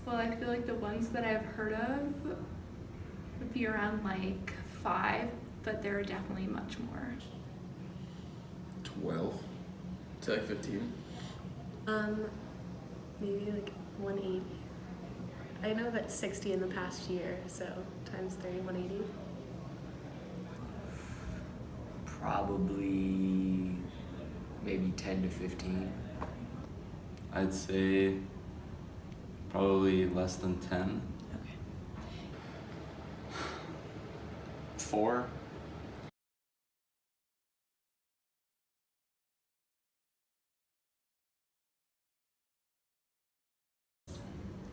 Well, I feel like the ones that I've heard of would be around like 5, but there are definitely much more. 12 to like 15. Maybe like 180. I know that's 60 in the past year, so times 3, 180. Probably maybe 10 to 15. I'd say probably less than 10. Okay. 4.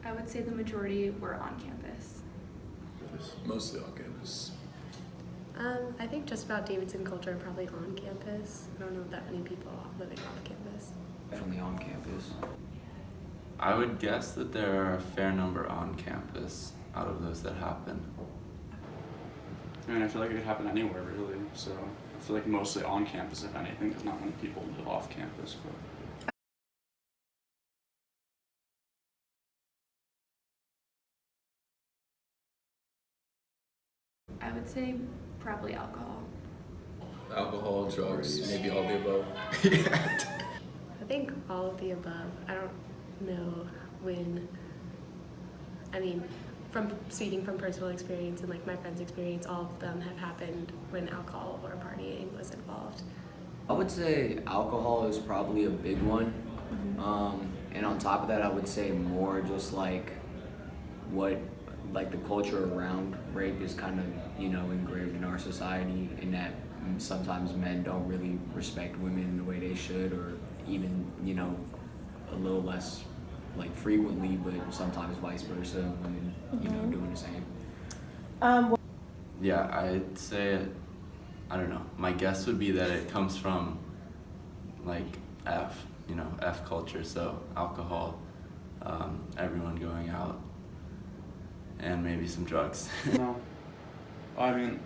I would say the majority were on campus. Mostly on campus. I think just about Davidson culture probably on campus. I don't know that many people living off campus. Definitely on campus. I would guess that there are a fair number on campus out of those that happen. I mean, I feel like it could happen anywhere, really. So I feel like mostly on campus, if anything. There's not many people live off campus. But I would say probably alcohol. Alcohol, drugs, maybe all the above. I think all of the above. I don't know when. I mean, from speaking from personal experience and like my friends' experience, all of them have happened when alcohol or partying was involved. I would say alcohol is probably a big one. And on top of that, I would say more just like what, like the culture around rape is kind of, engraved in our society, and that sometimes men don't really respect women in the way they should, or even, a little less like frequently, but sometimes vice versa, women, doing the same. Yeah, I'd say, I don't know, my guess would be that it comes from like F culture, so alcohol, everyone going out, and maybe some drugs. no, I mean,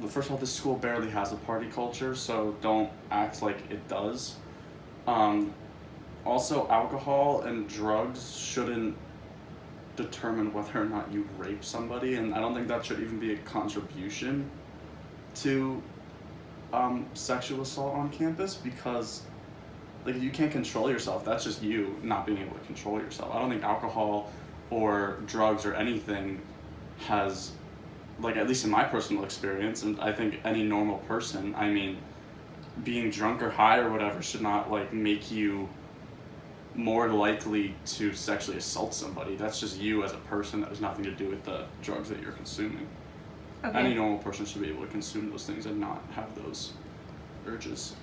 first of all, this school barely has a party culture, so don't act like it does. Also, alcohol and drugs shouldn't determine whether or not you rape somebody, and I don't think that should even be a contribution to sexual assault on campus, because like you can't control yourself. That's just you not being able to control yourself. I don't think alcohol or drugs or anything has, like, at least in my personal experience, and I think any normal person, I mean, being drunk or high or whatever should not like make you more likely to sexually assault somebody. That's just you as a person. That has nothing to do with the drugs that you're consuming. Okay. Any normal person should be able to consume those things and not have those urges.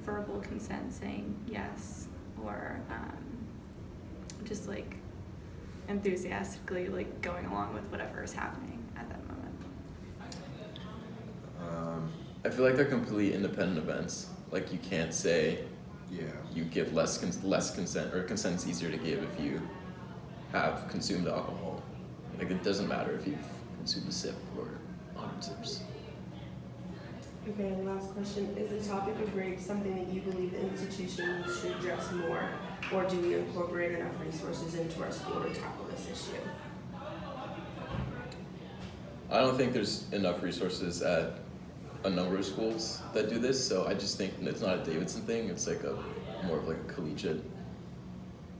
Verbal consent saying yes, or just like enthusiastically like going along with whatever is happening at that moment. I feel like they're completely independent events. Like you can't say you give less consent, or consent's easier to give if you have consumed alcohol. Like it doesn't matter if you've consumed a sip or 100 sips. Okay, last question. Is the topic of rape something that you believe the institution should address more, or do we incorporate enough resources into our school to tackle this issue? I don't think there's enough resources at a number of schools that do this, so I just think it's not a Davidson thing. It's like more of like a collegiate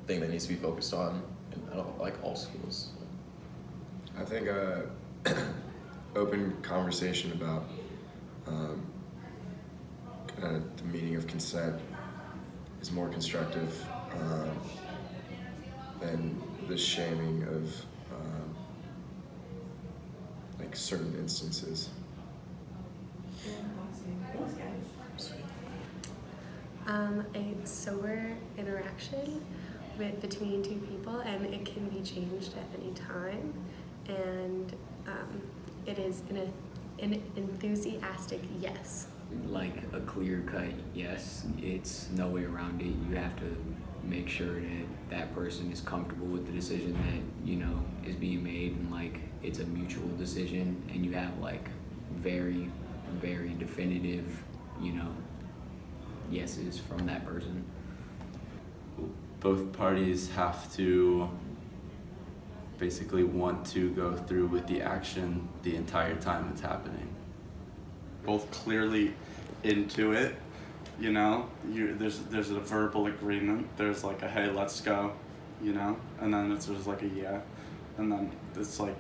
thing that needs to be focused on in like all schools. I think open conversation about kind of the meaning of consent is more constructive than the shaming of like certain instances. Thanks, guys. A sober interaction between two people, and it can be changed at any time, and it is an enthusiastic yes. Like a clear cut yes. It's no way around it. You have to make sure that that person is comfortable with the decision that is being made, and like it's a mutual decision, and you have like very very definitive, yeses from that person. Both parties have to basically want to go through with the action the entire time it's happening. Both clearly into it, there's a verbal agreement, there's like a hey, let's go, and then it's just like a yeah, and then it's like